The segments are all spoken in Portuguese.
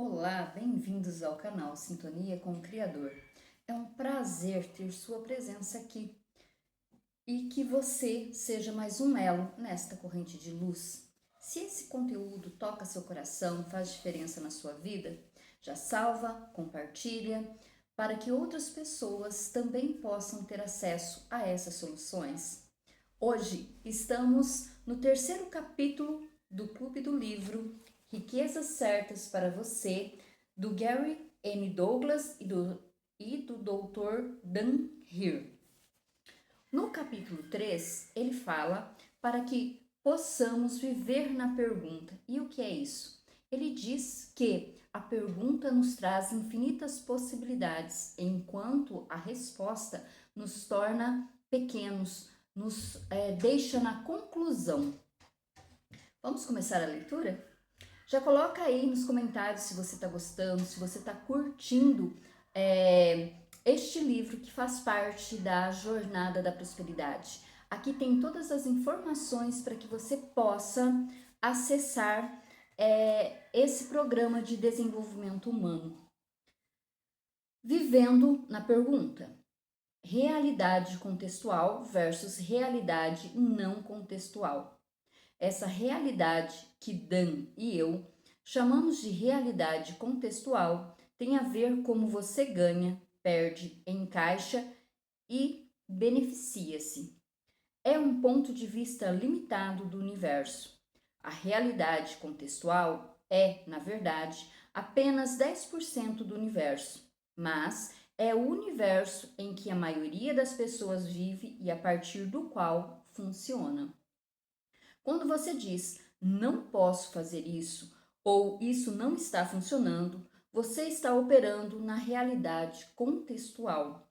Olá, bem-vindos ao canal Sintonia com o Criador. É um prazer ter sua presença aqui e que você seja mais um elo nesta corrente de luz. Se esse conteúdo toca seu coração, faz diferença na sua vida, já salva, compartilha, para que outras pessoas também possam ter acesso a essas soluções. Hoje estamos no terceiro capítulo do Clube do Livro Riquezas Certas para Você, do Gary M. Douglas e do Dr. Dan Heer. No capítulo 3, ele fala para que possamos viver na pergunta. E o que é isso? Ele diz que a pergunta nos traz infinitas possibilidades, enquanto a resposta nos torna pequenos, nos deixa na conclusão. Vamos começar a leitura? Já coloca aí nos comentários se você está gostando, se você está curtindo este livro que faz parte da Jornada da Prosperidade. Aqui tem todas as informações para que você possa acessar esse programa de desenvolvimento humano. Vivendo na pergunta. Realidade contextual versus realidade não contextual. Essa realidade que Dan e eu chamamos de realidade contextual tem a ver como você ganha, perde, encaixa e beneficia-se. É um ponto de vista limitado do universo. A realidade contextual é, na verdade, apenas 10% do universo, mas é o universo em que a maioria das pessoas vive e a partir do qual funciona. Quando você diz não posso fazer isso ou isso não está funcionando, você está operando na realidade contextual.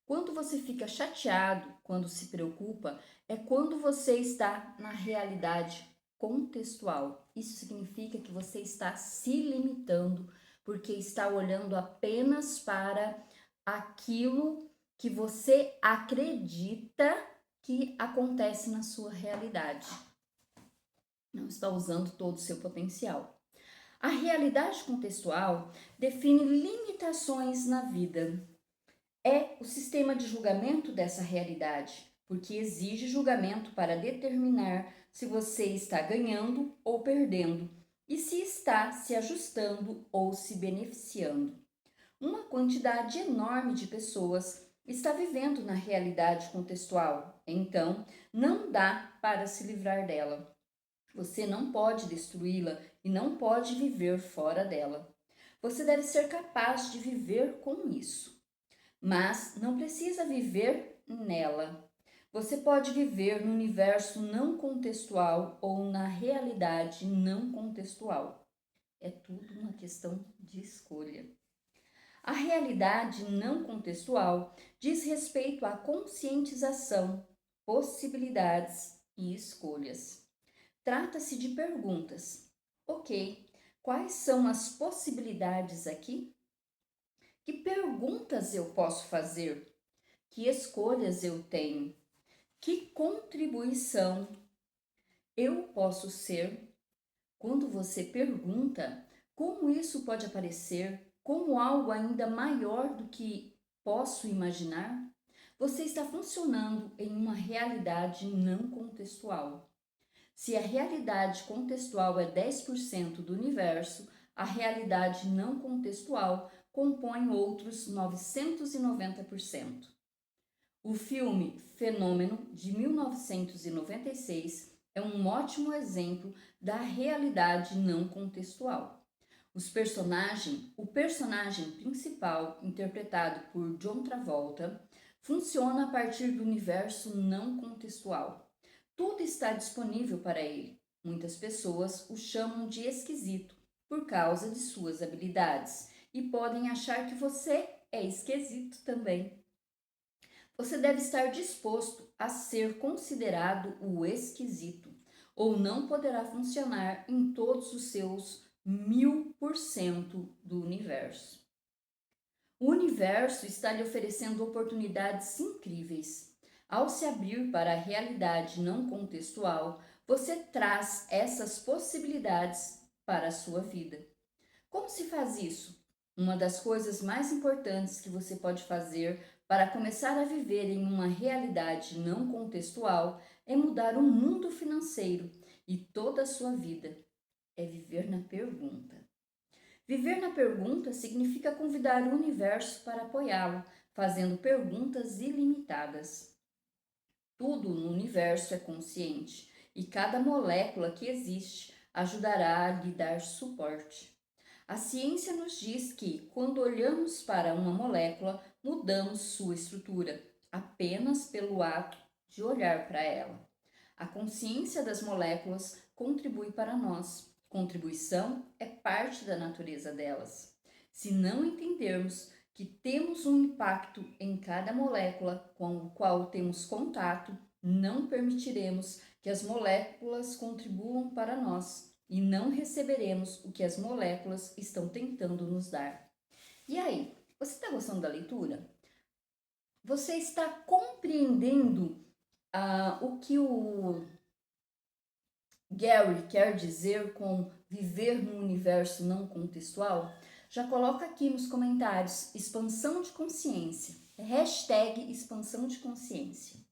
Quando você fica chateado, quando se preocupa, é quando você está na realidade contextual. Isso significa que você está se limitando, porque está olhando apenas para aquilo que você acredita que acontece na sua realidade. Não está usando todo o seu potencial. A realidade contextual define limitações na vida. É o sistema de julgamento dessa realidade, porque exige julgamento para determinar se você está ganhando ou perdendo e se está se ajustando ou se beneficiando. Uma quantidade enorme de pessoas está vivendo na realidade contextual, então não dá para se livrar dela. Você não pode destruí-la e não pode viver fora dela. Você deve ser capaz de viver com isso, mas não precisa viver nela. Você pode viver no universo não contextual ou na realidade não contextual. É tudo uma questão de escolha. A realidade não contextual diz respeito à conscientização, possibilidades e escolhas. Trata-se de perguntas. Ok, quais são as possibilidades aqui? Que perguntas eu posso fazer? Que escolhas eu tenho? Que contribuição eu posso ser? Quando você pergunta, como isso pode aparecer como algo ainda maior do que posso imaginar? Você está funcionando em uma realidade não contextual. Se a realidade contextual é 10% do universo, a realidade não contextual compõe outros 990%. O filme Fenômeno, de 1996, é um ótimo exemplo da realidade não contextual. O personagem principal, interpretado por John Travolta, funciona a partir do universo não contextual. Tudo está disponível para ele. Muitas pessoas o chamam de esquisito por causa de suas habilidades e podem achar que você é esquisito também. Você deve estar disposto a ser considerado o esquisito, ou não poderá funcionar em todos os seus 1000% do universo. O universo está lhe oferecendo oportunidades incríveis. Ao se abrir para a realidade não contextual, você traz essas possibilidades para a sua vida. Como se faz isso? Uma das coisas mais importantes que você pode fazer para começar a viver em uma realidade não contextual é mudar o mundo financeiro e toda a sua vida. É viver na pergunta. Viver na pergunta significa convidar o universo para apoiá-lo, fazendo perguntas ilimitadas. Tudo no universo é consciente e cada molécula que existe ajudará a lhe dar suporte. A ciência nos diz que, quando olhamos para uma molécula, mudamos sua estrutura, apenas pelo ato de olhar para ela. A consciência das moléculas contribui para nós. Contribuição é parte da natureza delas. Se não entendermos que temos um impacto em cada molécula com o qual temos contato, não permitiremos que as moléculas contribuam para nós e não receberemos o que as moléculas estão tentando nos dar. E aí, você está gostando da leitura? Você está compreendendo o que o Gary quer dizer com viver num universo não contextual? Já coloca aqui nos comentários expansão de consciência. Hashtag expansão de consciência.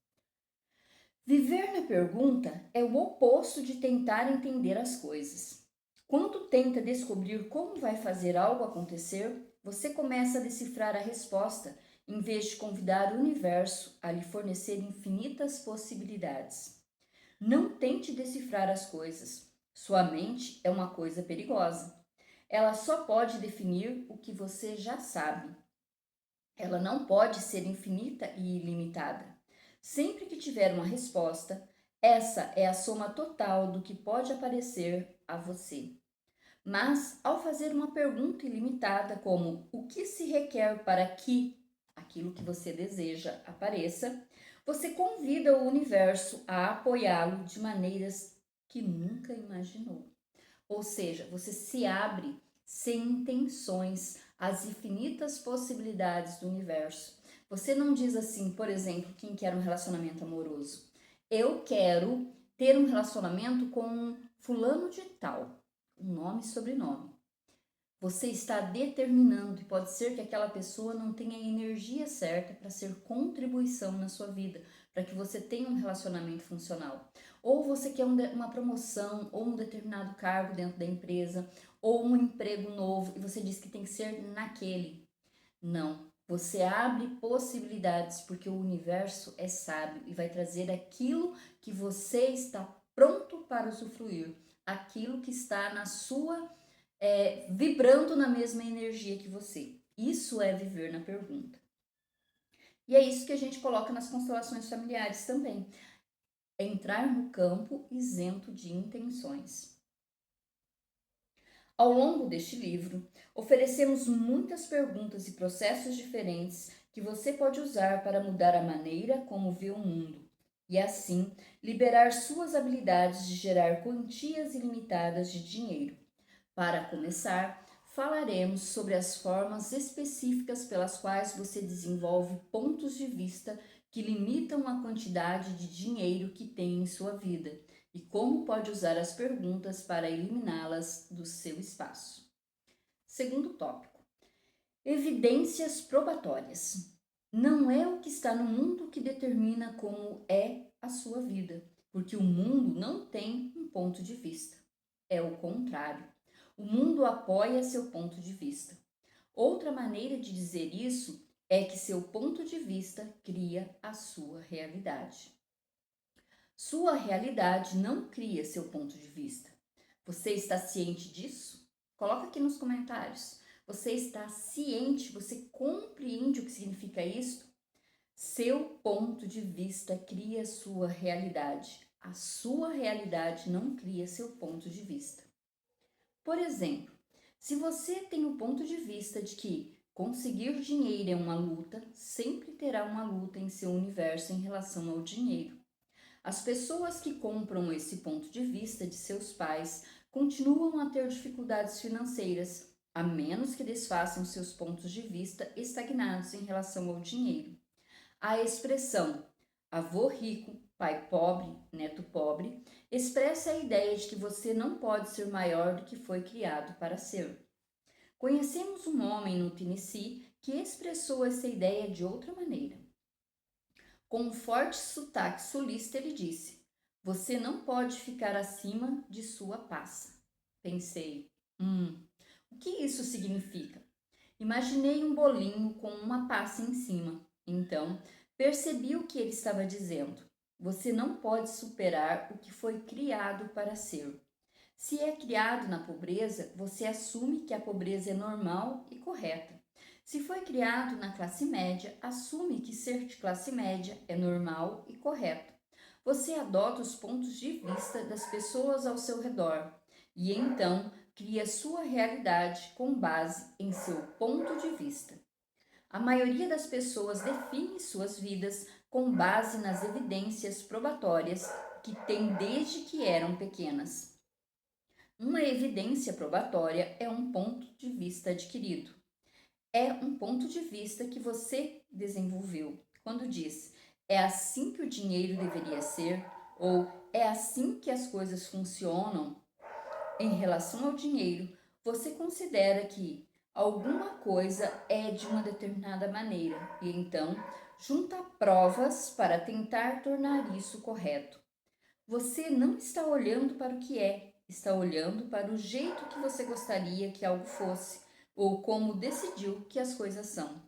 Viver na pergunta é o oposto de tentar entender as coisas. Quando tenta descobrir como vai fazer algo acontecer, você começa a decifrar a resposta em vez de convidar o universo a lhe fornecer infinitas possibilidades. Não tente decifrar as coisas. Sua mente é uma coisa perigosa. Ela só pode definir o que você já sabe. Ela não pode ser infinita e ilimitada. Sempre que tiver uma resposta, essa é a soma total do que pode aparecer a você. Mas, ao fazer uma pergunta ilimitada como o que se requer para que aquilo que você deseja apareça, você convida o universo a apoiá-lo de maneiras que nunca imaginou. Ou seja, você se abre sem intenções às infinitas possibilidades do universo. Você não diz assim, por exemplo, quem quer um relacionamento amoroso. Eu quero ter um relacionamento com fulano de tal, um nome e sobrenome. Você está determinando e pode ser que aquela pessoa não tenha a energia certa para ser contribuição na sua vida, para que você tenha um relacionamento funcional. Ou você quer uma promoção ou um determinado cargo dentro da empresa, ou um emprego novo e você diz que tem que ser naquele. Não, você abre possibilidades porque o universo é sábio e vai trazer aquilo que você está pronto para usufruir, aquilo que está na sua vibrando na mesma energia que você. Isso é viver na pergunta. E é isso que a gente coloca nas constelações familiares também. É entrar no campo isento de intenções. Ao longo deste livro, oferecemos muitas perguntas e processos diferentes que você pode usar para mudar a maneira como vê o mundo e, assim, liberar suas habilidades de gerar quantias ilimitadas de dinheiro. Para começar, falaremos sobre as formas específicas pelas quais você desenvolve pontos de vista que limitam a quantidade de dinheiro que tem em sua vida e como pode usar as perguntas para eliminá-las do seu espaço. Segundo tópico: evidências probatórias. Não é o que está no mundo que determina como é a sua vida, porque o mundo não tem um ponto de vista. É o contrário. O mundo apoia seu ponto de vista. Outra maneira de dizer isso é que seu ponto de vista cria a sua realidade. Sua realidade não cria seu ponto de vista. Você está ciente disso? Coloca aqui nos comentários. Você está ciente? Você compreende o que significa isso? Seu ponto de vista cria sua realidade. A sua realidade não cria seu ponto de vista. Por exemplo, se você tem o ponto de vista de que conseguir dinheiro é uma luta, sempre terá uma luta em seu universo em relação ao dinheiro. As pessoas que compram esse ponto de vista de seus pais continuam a ter dificuldades financeiras, a menos que desfaçam seus pontos de vista estagnados em relação ao dinheiro. A expressão avô rico, pai pobre, neto pobre, expressa a ideia de que você não pode ser maior do que foi criado para ser. Conhecemos um homem no Tennessee que expressou essa ideia de outra maneira. Com um forte sotaque sulista, ele disse: Você não pode ficar acima de sua passa. Pensei, o que isso significa? Imaginei um bolinho com uma passa em cima. Então, percebi o que ele estava dizendo. Você não pode superar o que foi criado para ser. Se é criado na pobreza, você assume que a pobreza é normal e correta. Se foi criado na classe média, assume que ser de classe média é normal e correto. Você adota os pontos de vista das pessoas ao seu redor e então cria sua realidade com base em seu ponto de vista. A maioria das pessoas define suas vidas com base nas evidências probatórias que têm desde que eram pequenas. Uma evidência probatória é um ponto de vista adquirido. É um ponto de vista que você desenvolveu. Quando diz, é assim que o dinheiro deveria ser, ou é assim que as coisas funcionam em relação ao dinheiro, você considera que alguma coisa é de uma determinada maneira e então junta provas para tentar tornar isso correto. Você não está olhando para o que é, está olhando para o jeito que você gostaria que algo fosse ou como decidiu que as coisas são.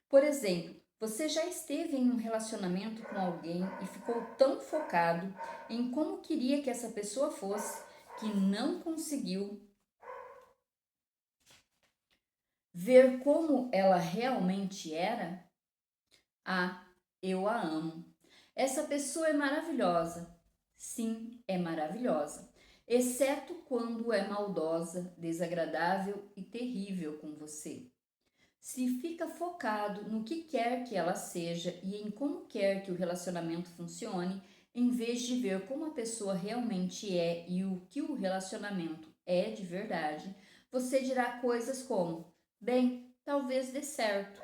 Por exemplo, você já esteve em um relacionamento com alguém e ficou tão focado em como queria que essa pessoa fosse que não conseguiu ver como ela realmente era? Ah, eu a amo. Essa pessoa é maravilhosa. Sim, é maravilhosa, exceto quando é maldosa, desagradável e terrível com você. Se fica focado no que quer que ela seja e em como quer que o relacionamento funcione, em vez de ver como a pessoa realmente é e o que o relacionamento é de verdade, você dirá coisas como: bem, talvez dê certo.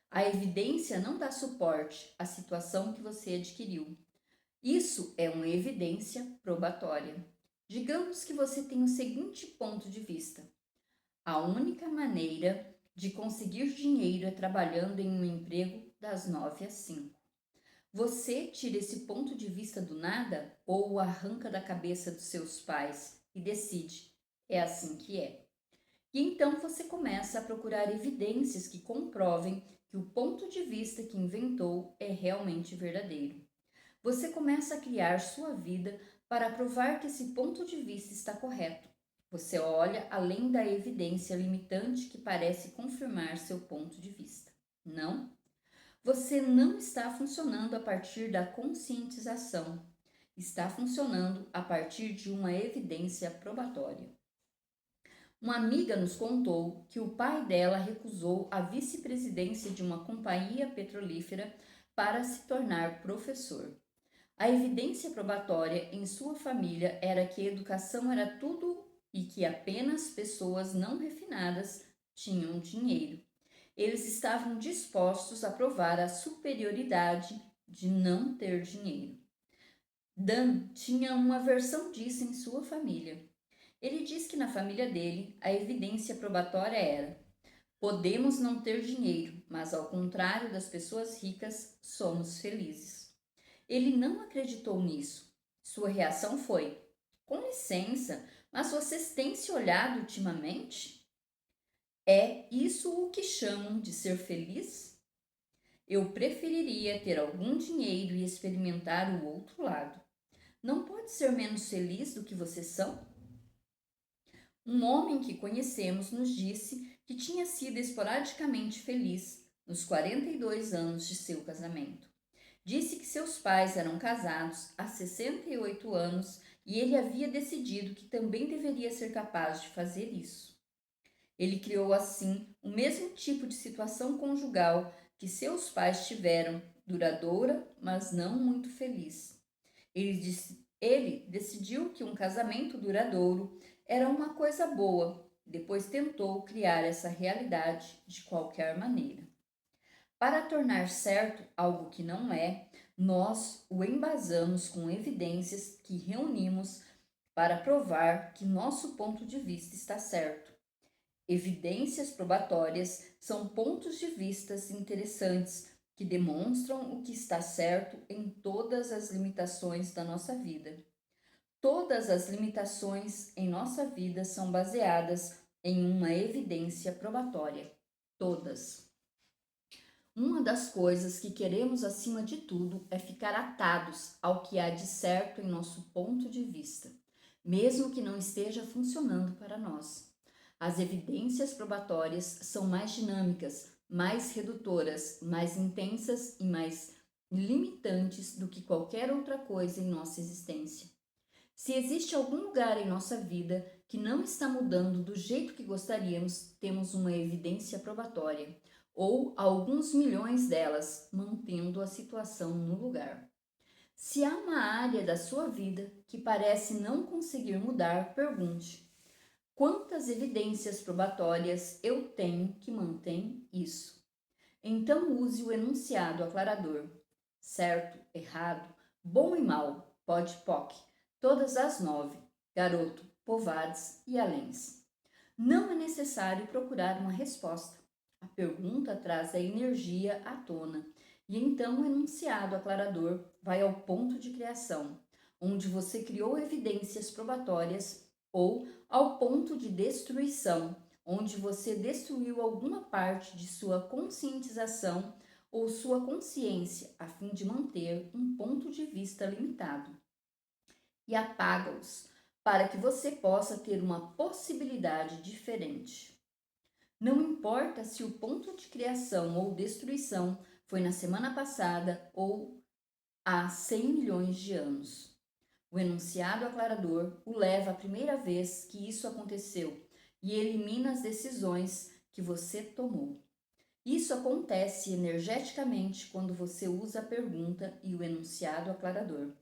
A evidência não dá suporte à situação que você adquiriu. Isso é uma evidência probatória. Digamos que você tem o seguinte ponto de vista: a única maneira de conseguir dinheiro é trabalhando em um emprego das 9 às 5. Você tira esse ponto de vista do nada ou o arranca da cabeça dos seus pais e decide: é assim que é. E então você começa a procurar evidências que comprovem que o ponto de vista que inventou é realmente verdadeiro. Você começa a criar sua vida para provar que esse ponto de vista está correto. Você olha além da evidência limitante que parece confirmar seu ponto de vista. Não? Você não está funcionando a partir da conscientização. Está funcionando a partir de uma evidência probatória. Uma amiga nos contou que o pai dela recusou a vice-presidência de uma companhia petrolífera para se tornar professor. A evidência probatória em sua família era que a educação era tudo e que apenas pessoas não refinadas tinham dinheiro. Eles estavam dispostos a provar a superioridade de não ter dinheiro. Dan tinha uma versão disso em sua família. Ele diz que na família dele a evidência probatória era: podemos não ter dinheiro, mas ao contrário das pessoas ricas, somos felizes. Ele não acreditou nisso. Sua reação foi: com licença, mas vocês têm se olhado ultimamente? É isso o que chamam de ser feliz? Eu preferiria ter algum dinheiro e experimentar o outro lado. Não pode ser menos feliz do que vocês são? Um homem que conhecemos nos disse que tinha sido esporadicamente feliz nos 42 anos de seu casamento. Disse que seus pais eram casados há 68 anos e ele havia decidido que também deveria ser capaz de fazer isso. Ele criou assim o mesmo tipo de situação conjugal que seus pais tiveram, duradoura, mas não muito feliz. Ele decidiu que um casamento duradouro era uma coisa boa, depois tentou criar essa realidade de qualquer maneira. Para tornar certo algo que não é, nós o embasamos com evidências que reunimos para provar que nosso ponto de vista está certo. Evidências probatórias são pontos de vista interessantes que demonstram o que está certo em todas as limitações da nossa vida. Todas as limitações em nossa vida são baseadas em uma evidência probatória. Todas. Uma das coisas que queremos acima de tudo é ficar atados ao que há de certo em nosso ponto de vista, mesmo que não esteja funcionando para nós. As evidências probatórias são mais dinâmicas, mais redutoras, mais intensas e mais limitantes do que qualquer outra coisa em nossa existência. Se existe algum lugar em nossa vida que não está mudando do jeito que gostaríamos, temos uma evidência probatória, ou alguns milhões delas, mantendo a situação no lugar. Se há uma área da sua vida que parece não conseguir mudar, pergunte: quantas evidências probatórias eu tenho que mantém isso? Então use o enunciado aclarador: certo, errado, bom e mal, pode poc, todas as 9, garoto, povades e aléns. Não é necessário procurar uma resposta. A pergunta traz a energia à tona, e então o enunciado aclarador vai ao ponto de criação, onde você criou evidências probatórias, ou ao ponto de destruição, onde você destruiu alguma parte de sua conscientização ou sua consciência a fim de manter um ponto de vista limitado. E apaga-os para que você possa ter uma possibilidade diferente. Não importa se o ponto de criação ou destruição foi na semana passada ou há 100 milhões de anos. O enunciado aclarador o leva à primeira vez que isso aconteceu e elimina as decisões que você tomou. Isso acontece energeticamente quando você usa a pergunta e o enunciado aclarador.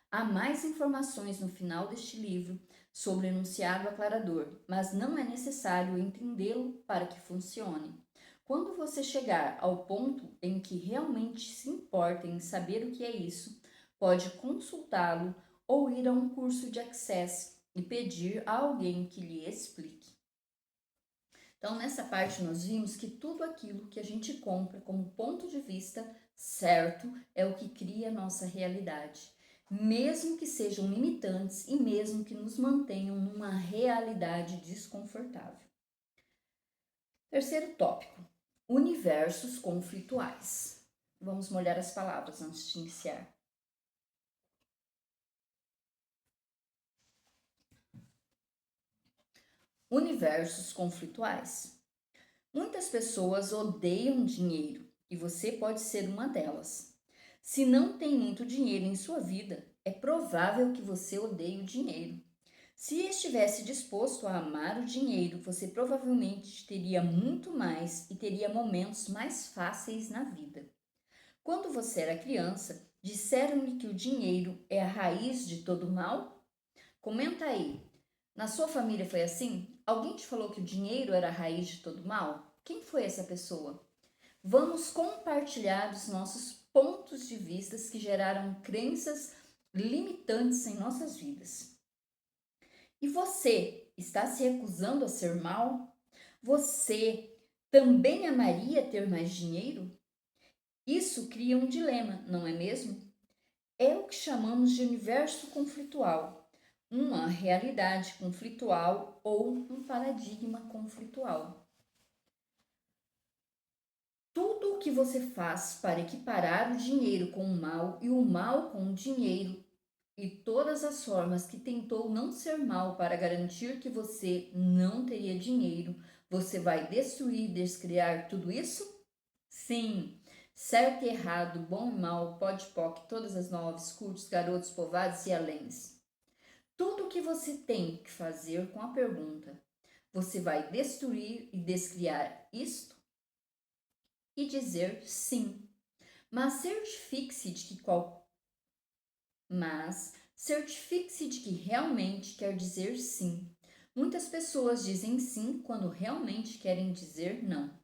Há mais informações no final deste livro sobre o enunciado aclarador, mas não é necessário entendê-lo para que funcione. Quando você chegar ao ponto em que realmente se importa em saber o que é isso, pode consultá-lo ou ir a um curso de Access e pedir a alguém que lhe explique. Então, nessa parte, nós vimos que tudo aquilo que a gente compra como ponto de vista certo é o que cria a nossa realidade, mesmo que sejam limitantes e mesmo que nos mantenham numa realidade desconfortável. Terceiro tópico: universos conflituais. Vamos molhar as palavras antes de iniciar. Universos conflituais. Muitas pessoas odeiam dinheiro e você pode ser uma delas. Se não tem muito dinheiro em sua vida, é provável que você odeie o dinheiro. Se estivesse disposto a amar o dinheiro, você provavelmente teria muito mais e teria momentos mais fáceis na vida. Quando você era criança, disseram-lhe que o dinheiro é a raiz de todo mal? Comenta aí. Na sua família foi assim? Alguém te falou que o dinheiro era a raiz de todo mal? Quem foi essa pessoa? Vamos compartilhar os nossos pontos de vista que geraram crenças limitantes em nossas vidas. E você está se recusando a ser mal? Você também amaria ter mais dinheiro? Isso cria um dilema, não é mesmo? É o que chamamos de universo conflitual, uma realidade conflitual ou um paradigma conflitual. Tudo o que você faz para equiparar o dinheiro com o mal e o mal com o dinheiro e todas as formas que tentou não ser mal para garantir que você não teria dinheiro, você vai destruir e descriar tudo isso? Sim, certo e errado, bom e mal, pode poc, todas as 9, curtos, garotos, povados e aléns. Tudo o que você tem que fazer com a pergunta: você vai destruir e descriar isto? E dizer sim. Mas certifique-se de que realmente quer dizer sim. Muitas pessoas dizem sim quando realmente querem dizer não.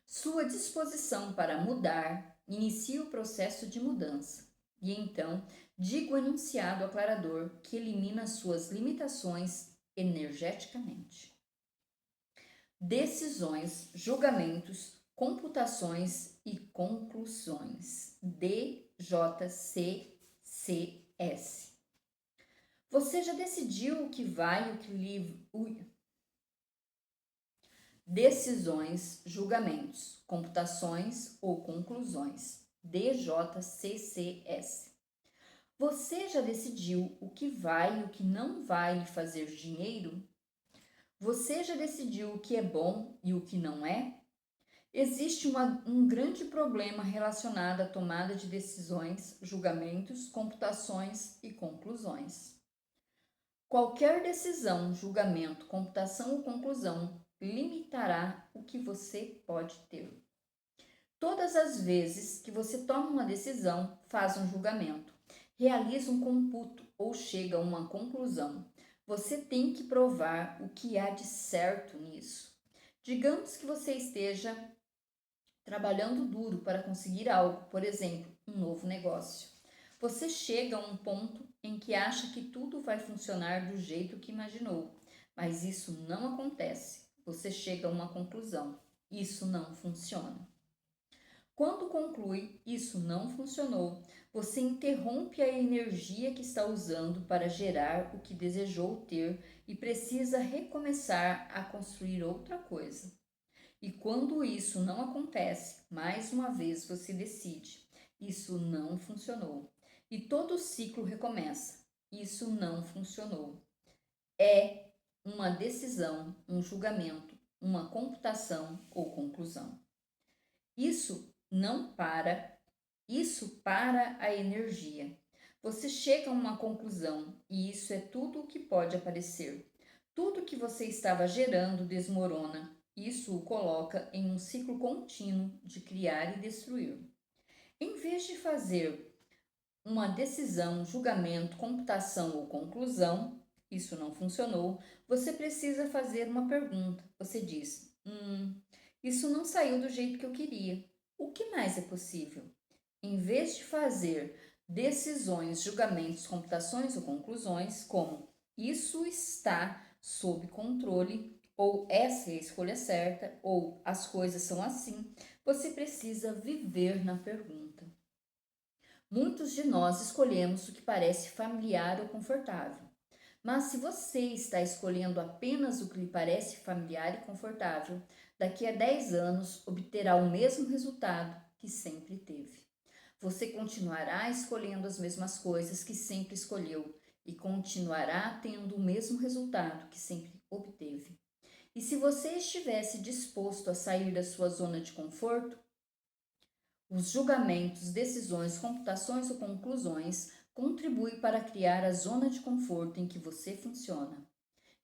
Sua disposição para mudar inicia o processo de mudança. E então, diga o enunciado aclarador que elimina suas limitações energeticamente. Decisões, julgamentos, computações e conclusões. DJCCS. Você já decidiu o que vai e o que livre. Decisões, julgamentos, computações ou conclusões. DJCCS. Você já decidiu o que vai e o que não vai lhe fazer dinheiro? Você já decidiu o que é bom e o que não é? Existe um grande problema relacionado à tomada de decisões, julgamentos, computações e conclusões. Qualquer decisão, julgamento, computação ou conclusão limitará o que você pode ter. Todas as vezes que você toma uma decisão, faz um julgamento, realiza um computo ou chega a uma conclusão, você tem que provar o que há de certo nisso. Digamos que você esteja trabalhando duro para conseguir algo, por exemplo, um novo negócio. Você chega a um ponto em que acha que tudo vai funcionar do jeito que imaginou, mas isso não acontece. Você chega a uma conclusão: isso não funciona. Quando conclui, isso não funcionou, você interrompe a energia que está usando para gerar o que desejou ter e precisa recomeçar a construir outra coisa. E quando isso não acontece, mais uma vez você decide: isso não funcionou. E todo o ciclo recomeça: isso não funcionou. É uma decisão, um julgamento, uma computação ou conclusão. Isso para a energia. Você chega a uma conclusão e isso é tudo o que pode aparecer. Tudo que você estava gerando desmorona. Isso o coloca em um ciclo contínuo de criar e destruir. Em vez de fazer uma decisão, julgamento, computação ou conclusão, isso não funcionou, você precisa fazer uma pergunta. Você diz: isso não saiu do jeito que eu queria. O que mais é possível? Em vez de fazer decisões, julgamentos, computações ou conclusões, como isso está sob controle, ou essa é a escolha certa, ou as coisas são assim, você precisa viver na pergunta. Muitos de nós escolhemos o que parece familiar ou confortável. Mas se você está escolhendo apenas o que lhe parece familiar e confortável, daqui a 10 anos obterá o mesmo resultado que sempre teve. Você continuará escolhendo as mesmas coisas que sempre escolheu e continuará tendo o mesmo resultado que sempre obteve. E se você estivesse disposto a sair da sua zona de conforto, os julgamentos, decisões, computações ou conclusões contribuem para criar a zona de conforto em que você funciona.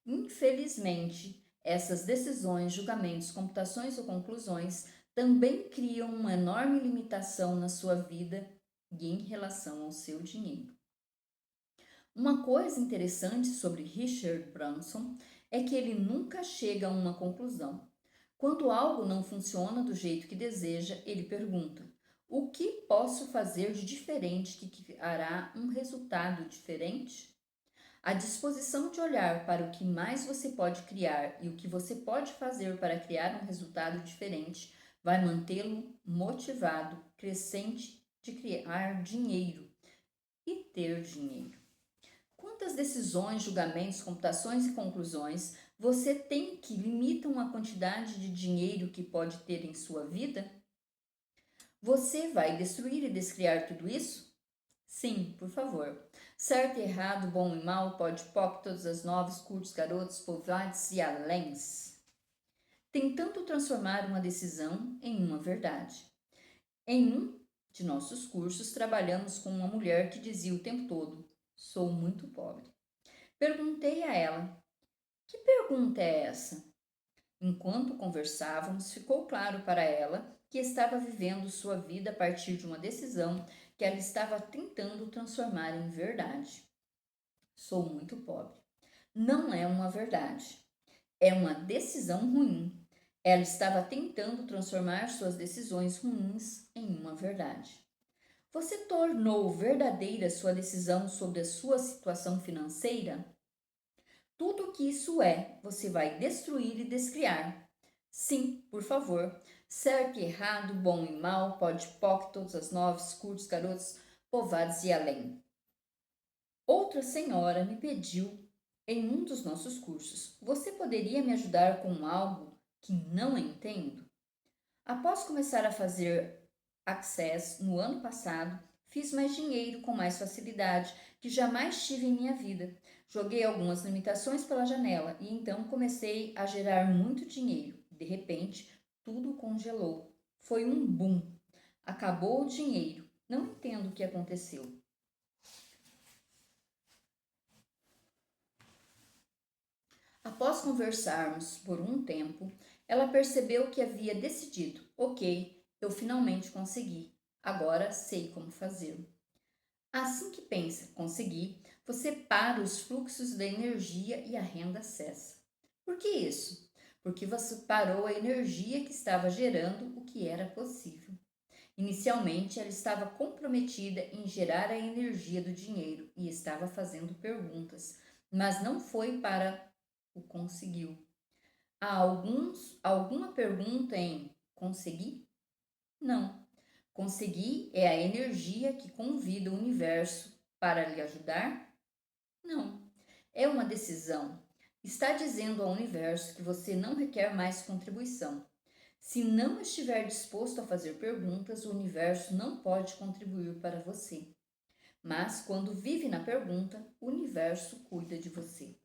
Infelizmente, essas decisões, julgamentos, computações ou conclusões também criam uma enorme limitação na sua vida e em relação ao seu dinheiro. Uma coisa interessante sobre Richard Branson é que ele nunca chega a uma conclusão. Quando algo não funciona do jeito que deseja, ele pergunta: o que posso fazer de diferente que criará um resultado diferente? A disposição de olhar para o que mais você pode criar e o que você pode fazer para criar um resultado diferente vai mantê-lo motivado, crescente de criar dinheiro e ter dinheiro. Quantas decisões, julgamentos, computações e conclusões você tem que limitam a quantidade de dinheiro que pode ter em sua vida? Você vai destruir e descriar tudo isso? Sim, por favor. Certo e errado, bom e mal, pode pop, todas as novas, curtos, garotos, povoados e aléns. Tentando transformar uma decisão em uma verdade. Em um de nossos cursos, trabalhamos com uma mulher que dizia o tempo todo: sou muito pobre. Perguntei a ela: que pergunta é essa? Enquanto conversávamos, ficou claro para ela que estava vivendo sua vida a partir de uma decisão que ela estava tentando transformar em verdade. Sou muito pobre. Não é uma verdade. É uma decisão ruim. Ela estava tentando transformar suas decisões ruins em uma verdade. Você tornou verdadeira sua decisão sobre a sua situação financeira? Tudo o que isso é, você vai destruir e descriar. Sim, por favor. Certo e errado, bom e mal, pode poc, todas as noves, curtos, garotos, povados e além. Outra senhora me pediu em um dos nossos cursos: você poderia me ajudar com algo que não entendo? Após começar a fazer Access no ano passado, fiz mais dinheiro com mais facilidade que jamais tive em minha vida. Joguei algumas limitações pela janela e então comecei a gerar muito dinheiro. De repente, tudo congelou. Foi um boom. Acabou o dinheiro. Não entendo o que aconteceu. Após conversarmos por um tempo, ela percebeu que havia decidido: ok, eu finalmente consegui, agora sei como fazer. Assim que pensa conseguir, você para os fluxos da energia e a renda cessa. Por que isso? Porque você parou a energia que estava gerando o que era possível. Inicialmente, ela estava comprometida em gerar a energia do dinheiro e estava fazendo perguntas, mas não foi para o conseguiu. Há alguma pergunta em conseguir? Não. Conseguir é a energia que convida o universo para lhe ajudar? Não. É uma decisão. Está dizendo ao universo que você não requer mais contribuição. Se não estiver disposto a fazer perguntas, o universo não pode contribuir para você. Mas quando vive na pergunta, o universo cuida de você.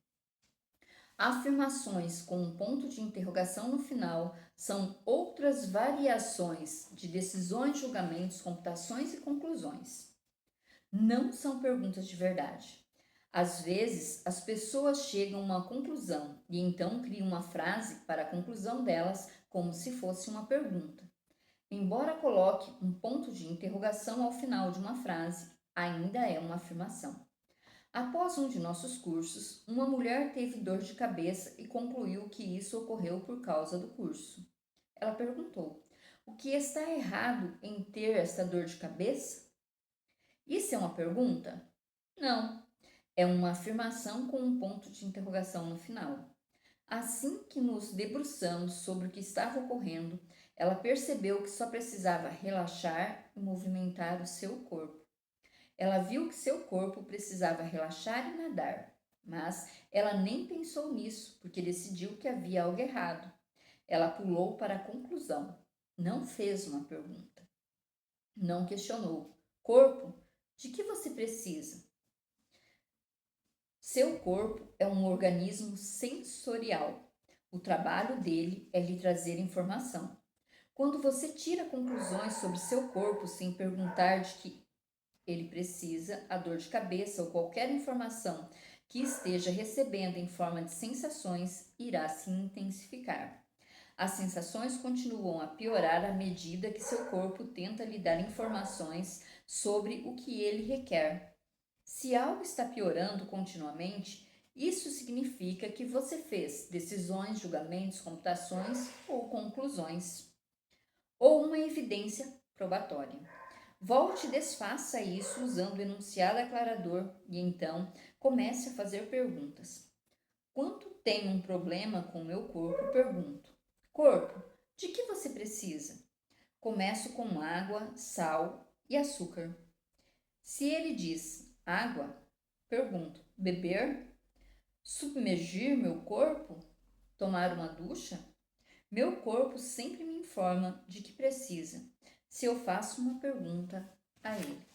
Afirmações com um ponto de interrogação no final são outras variações de decisões, julgamentos, computações e conclusões. Não são perguntas de verdade. Às vezes, as pessoas chegam a uma conclusão e então criam uma frase para a conclusão delas como se fosse uma pergunta. Embora coloque um ponto de interrogação ao final de uma frase, ainda é uma afirmação. Após um de nossos cursos, uma mulher teve dor de cabeça e concluiu que isso ocorreu por causa do curso. Ela perguntou: o que está errado em ter esta dor de cabeça? Isso é uma pergunta? Não, é uma afirmação com um ponto de interrogação no final. Assim que nos debruçamos sobre o que estava ocorrendo, ela percebeu que só precisava relaxar e movimentar o seu corpo. Ela viu que seu corpo precisava relaxar e nadar, mas ela nem pensou nisso porque decidiu que havia algo errado. Ela pulou para a conclusão. Não fez uma pergunta. Não questionou. Corpo, de que você precisa? Seu corpo é um organismo sensorial. O trabalho dele é lhe trazer informação. Quando você tira conclusões sobre seu corpo sem perguntar de que ele precisa, a dor de cabeça ou qualquer informação que esteja recebendo em forma de sensações irá se intensificar. As sensações continuam a piorar à medida que seu corpo tenta lhe dar informações sobre o que ele requer. Se algo está piorando continuamente, isso significa que você fez decisões, julgamentos, computações ou conclusões, ou uma evidência probatória. Volte e desfaça isso usando o enunciado aclarador e então comece a fazer perguntas. Quando tenho um problema com o meu corpo, pergunto: corpo, de que você precisa? Começo com água, sal e açúcar. Se ele diz água, pergunto: beber? Submergir meu corpo? Tomar uma ducha? Meu corpo sempre me informa de que precisa, se eu faço uma pergunta a ele.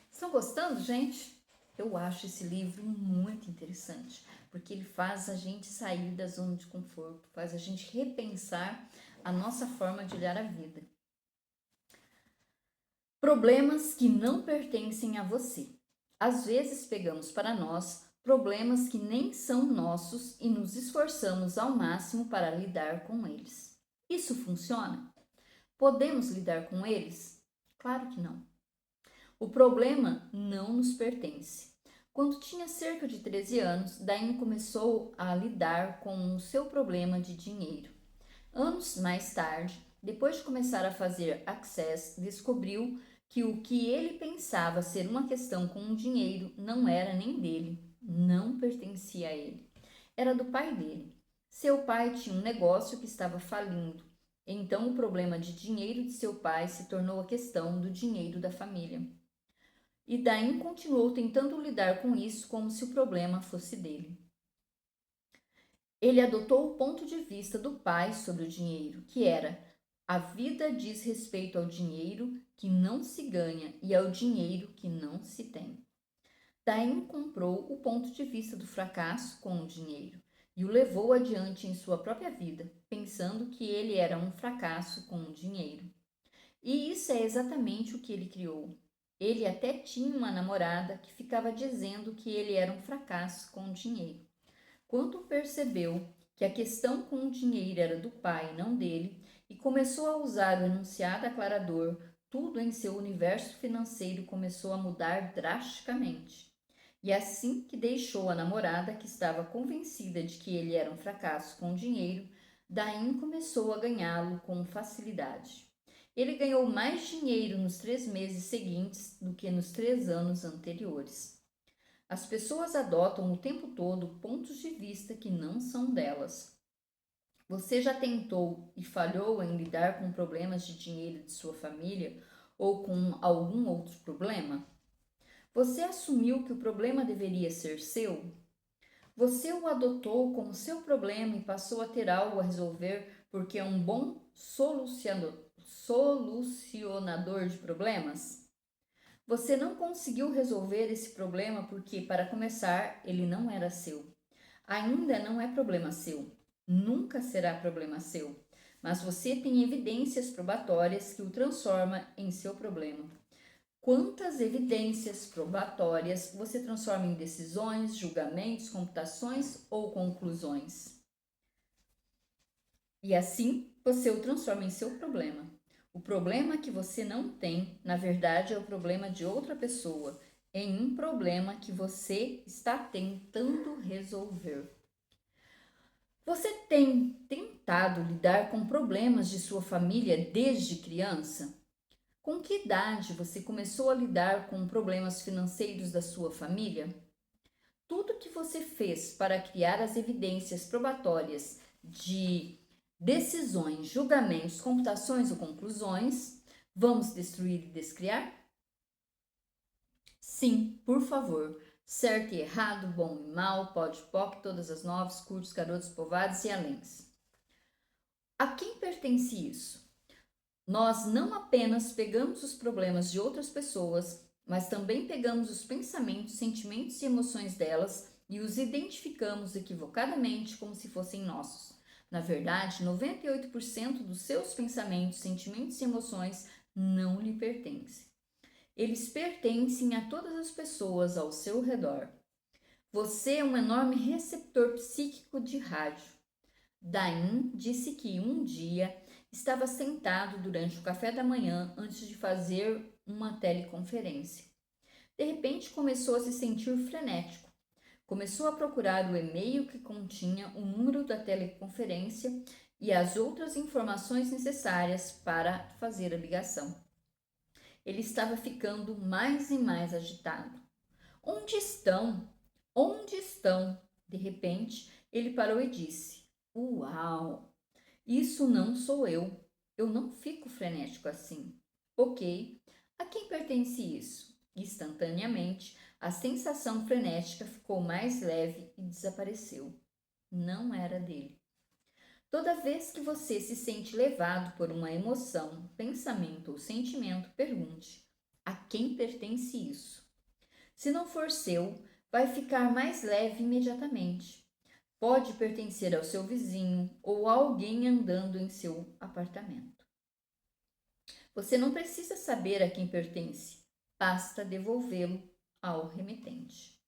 Estão gostando, gente? Eu acho esse livro muito interessante, porque ele faz a gente sair da zona de conforto, faz a gente repensar a nossa forma de olhar a vida. Problemas que não pertencem a você. Às vezes pegamos para nós problemas que nem são nossos e nos esforçamos ao máximo para lidar com eles. Isso funciona? Podemos lidar com eles? Claro que não. O problema não nos pertence. Quando tinha cerca de 13 anos, Daine começou a lidar com o seu problema de dinheiro. Anos mais tarde, depois de começar a fazer Access, descobriu que o que ele pensava ser uma questão com o dinheiro não era nem dele, não pertencia a ele. Era do pai dele. Seu pai tinha um negócio que estava falindo. Então, o problema de dinheiro de seu pai se tornou a questão do dinheiro da família. E Daim continuou tentando lidar com isso como se o problema fosse dele. Ele adotou o ponto de vista do pai sobre o dinheiro, que era: a vida diz respeito ao dinheiro que não se ganha e ao dinheiro que não se tem. Daim comprou o ponto de vista do fracasso com o dinheiro e o levou adiante em sua própria vida, pensando que ele era um fracasso com o dinheiro. E isso é exatamente o que ele criou. Ele até tinha uma namorada que ficava dizendo que ele era um fracasso com o dinheiro. Quando percebeu que a questão com o dinheiro era do pai e não dele, e começou a usar o enunciado aclarador, tudo em seu universo financeiro começou a mudar drasticamente. E assim que deixou a namorada, que estava convencida de que ele era um fracasso com o dinheiro, Daim começou a ganhá-lo com facilidade. Ele ganhou mais dinheiro nos 3 meses seguintes do que nos 3 anos anteriores. As pessoas adotam o tempo todo pontos de vista que não são delas. Você já tentou e falhou em lidar com problemas de dinheiro de sua família ou com algum outro problema? Você assumiu que o problema deveria ser seu? Você o adotou como seu problema e passou a ter algo a resolver porque é um bom solucionador de problemas? Você não conseguiu resolver esse problema porque, para começar, ele não era seu. Ainda não é problema seu. Nunca será problema seu. Mas você tem evidências probatórias que o transforma em seu problema. Quantas evidências probatórias você transforma em decisões, julgamentos, computações ou conclusões? E assim você o transforma em seu problema. O problema que você não tem, na verdade, é o problema de outra pessoa, em um problema que você está tentando resolver. Você tem tentado lidar com problemas de sua família desde criança? Com que idade você começou a lidar com problemas financeiros da sua família? Tudo que você fez para criar as evidências probatórias de decisões, julgamentos, computações ou conclusões, vamos destruir e descriar? Sim, por favor. Certo e errado, bom e mal, pode e poc, todas as novas, curtos, garotos, povoados e aléns. A quem pertence isso? Nós não apenas pegamos os problemas de outras pessoas, mas também pegamos os pensamentos, sentimentos e emoções delas e os identificamos equivocadamente como se fossem nossos. Na verdade, 98% dos seus pensamentos, sentimentos e emoções não lhe pertencem. Eles pertencem a todas as pessoas ao seu redor. Você é um enorme receptor psíquico de rádio. Dain disse que um dia estava sentado durante o café da manhã antes de fazer uma teleconferência. De repente começou a se sentir frenético. Começou a procurar o e-mail que continha o número da teleconferência e as outras informações necessárias para fazer a ligação. Ele estava ficando mais e mais agitado. Onde estão? Onde estão? De repente, ele parou e disse: Uau! Isso não sou eu. Eu não fico frenético assim. Ok. A quem pertence isso? Instantaneamente, a sensação frenética ficou mais leve e desapareceu. Não era dele. Toda vez que você se sente levado por uma emoção, pensamento ou sentimento, pergunte: a quem pertence isso? Se não for seu, vai ficar mais leve imediatamente. Pode pertencer ao seu vizinho ou a alguém andando em seu apartamento. Você não precisa saber a quem pertence, basta devolvê-lo ao remetente.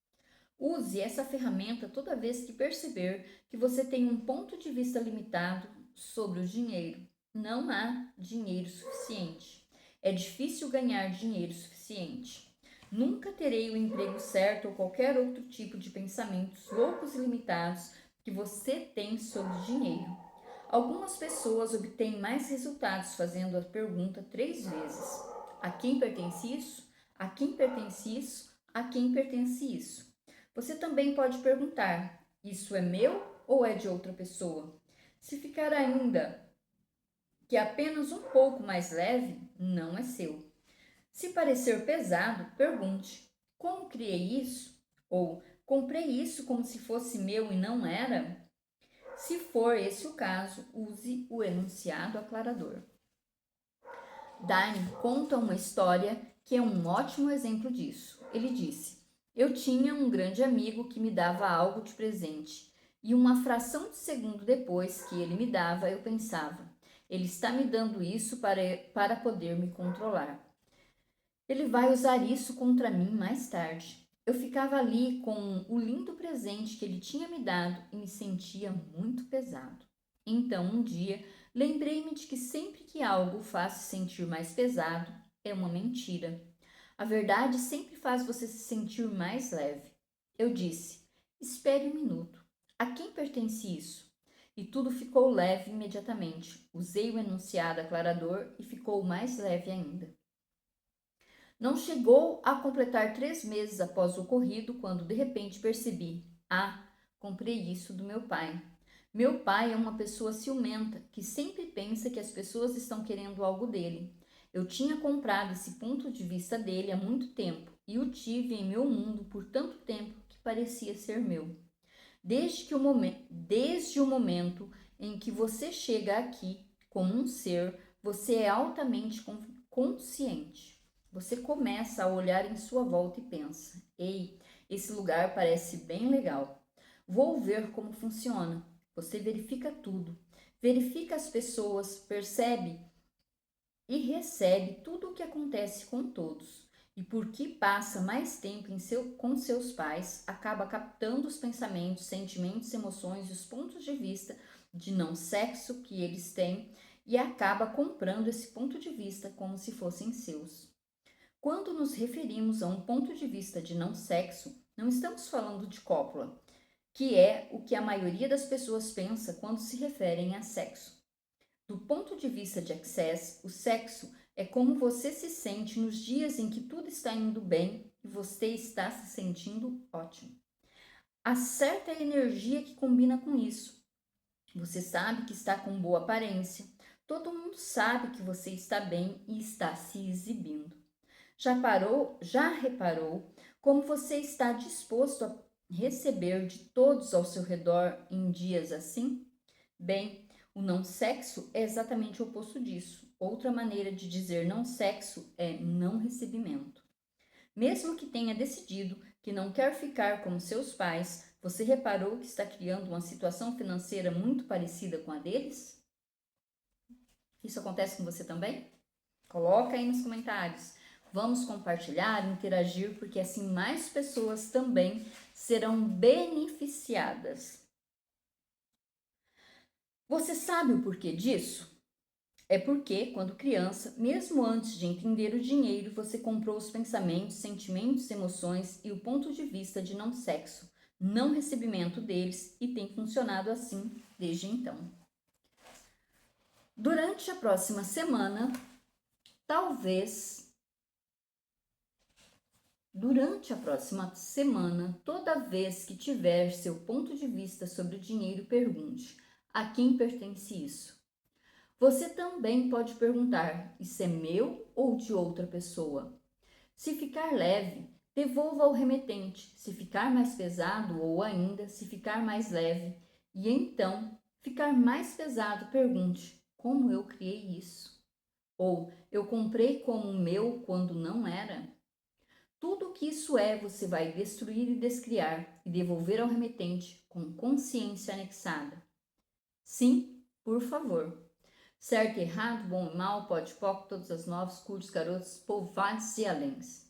Use essa ferramenta toda vez que perceber que você tem um ponto de vista limitado sobre o dinheiro. Não há dinheiro suficiente. É difícil ganhar dinheiro suficiente. Nunca terei o emprego certo ou qualquer outro tipo de pensamentos loucos e limitados que você tem sobre dinheiro. Algumas pessoas obtêm mais resultados fazendo a pergunta 3 vezes: a quem pertence isso? A quem pertence isso? A quem pertence isso? Você também pode perguntar: isso é meu ou é de outra pessoa? Se ficar ainda que é apenas um pouco mais leve, não é seu. Se parecer pesado, pergunte: como criei isso? Ou comprei isso como se fosse meu e não era? Se for esse o caso, use o enunciado aclarador. Darwin conta uma história que é um ótimo exemplo disso. Ele disse: eu tinha um grande amigo que me dava algo de presente, e uma fração de segundo depois que ele me dava, eu pensava: ele está me dando isso para poder me controlar. Ele vai usar isso contra mim mais tarde. Eu ficava ali com o lindo presente que ele tinha me dado e me sentia muito pesado. Então, um dia, lembrei-me de que sempre que algo faz se sentir mais pesado, é uma mentira. A verdade sempre faz você se sentir mais leve. Eu disse: espere um minuto. A quem pertence isso? E tudo ficou leve imediatamente. Usei o enunciado aclarador e ficou mais leve ainda. Não chegou a completar 3 meses após o ocorrido quando de repente percebi: ah, comprei isso do meu pai. Meu pai é uma pessoa ciumenta que sempre pensa que as pessoas estão querendo algo dele. Eu tinha comprado esse ponto de vista dele há muito tempo e o tive em meu mundo por tanto tempo que parecia ser meu. Desde o momento em que você chega aqui como um ser, você é altamente consciente. Você começa a olhar em sua volta e pensa: ei, esse lugar parece bem legal. Vou ver como funciona. Você verifica tudo. Verifica as pessoas, percebe e recebe tudo o que acontece com todos. E porque passa mais tempo com seus pais, acaba captando os pensamentos, sentimentos, emoções e os pontos de vista de não sexo que eles têm e acaba comprando esse ponto de vista como se fossem seus. Quando nos referimos a um ponto de vista de não sexo, não estamos falando de cópula, que é o que a maioria das pessoas pensa quando se referem a sexo. Do ponto de vista de Access, o sexo é como você se sente nos dias em que tudo está indo bem e você está se sentindo ótimo. Há certa energia que combina com isso. Você sabe que está com boa aparência, todo mundo sabe que você está bem e está se exibindo. Já reparou como você está disposto a receber de todos ao seu redor em dias assim? Bem, o não sexo é exatamente o oposto disso. Outra maneira de dizer não sexo é não recebimento. Mesmo que tenha decidido que não quer ficar como seus pais, você reparou que está criando uma situação financeira muito parecida com a deles? Isso acontece com você também? Coloca aí nos comentários. Vamos compartilhar, interagir, porque assim mais pessoas também serão beneficiadas. Você sabe o porquê disso? É porque, quando criança, mesmo antes de entender o dinheiro, você comprou os pensamentos, sentimentos, emoções e o ponto de vista de não sexo, não recebimento deles e tem funcionado assim desde então. Durante a próxima semana, toda vez que tiver seu ponto de vista sobre o dinheiro, pergunte: a quem pertence isso? Você também pode perguntar: isso é meu ou de outra pessoa? Se ficar leve, devolva ao remetente. Se ficar mais pesado ou ainda se ficar mais leve, e então ficar mais pesado, pergunte: como eu criei isso? Ou eu comprei como meu quando não era? Tudo o que isso é, você vai destruir e descriar e devolver ao remetente com consciência anexada. Sim, por favor. Certo e errado, bom e mal, pode poc, todas as novas, curtos, garotos, povoados e aléns.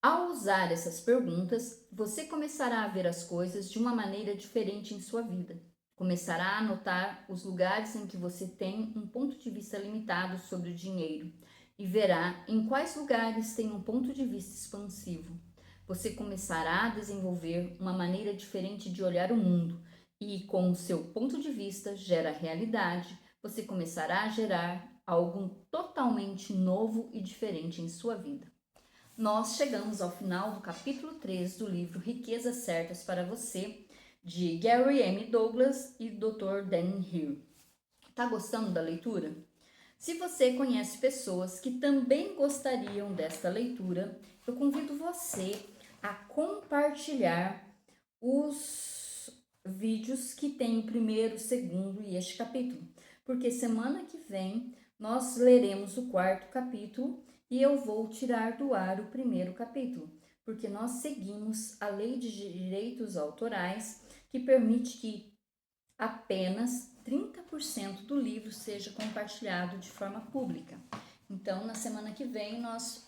Ao usar essas perguntas, você começará a ver as coisas de uma maneira diferente em sua vida. Começará a notar os lugares em que você tem um ponto de vista limitado sobre o dinheiro e verá em quais lugares tem um ponto de vista expansivo. Você começará a desenvolver uma maneira diferente de olhar o mundo e, com o seu ponto de vista, gera realidade. Você começará a gerar algo totalmente novo e diferente em sua vida. Nós chegamos ao final do capítulo 3 do livro Riquezas Certas para Você, de Gary M. Douglas e Dr. Dan Heer. Tá gostando da leitura? Se você conhece pessoas que também gostariam desta leitura, eu convido você a compartilhar os vídeos que tem o primeiro, o segundo e este capítulo, porque semana que vem nós leremos o quarto capítulo e eu vou tirar do ar o primeiro capítulo, porque nós seguimos a Lei de Direitos Autorais, que permite que apenas 30% do livro seja compartilhado de forma pública. Então, na semana que vem, nós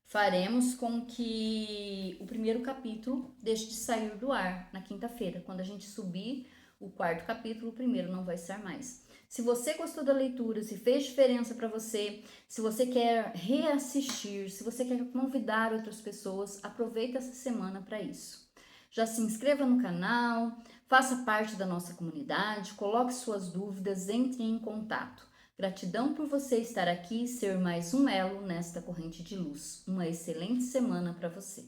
faremos com que o primeiro capítulo deixe de sair do ar na quinta-feira. Quando a gente subir o quarto capítulo, o primeiro não vai estar mais. Se você gostou da leitura, se fez diferença para você, se você quer reassistir, se você quer convidar outras pessoas, aproveita essa semana para isso. Já se inscreva no canal, faça parte da nossa comunidade, coloque suas dúvidas, entre em contato. Gratidão por você estar aqui e ser mais um elo nesta corrente de luz. Uma excelente semana para você.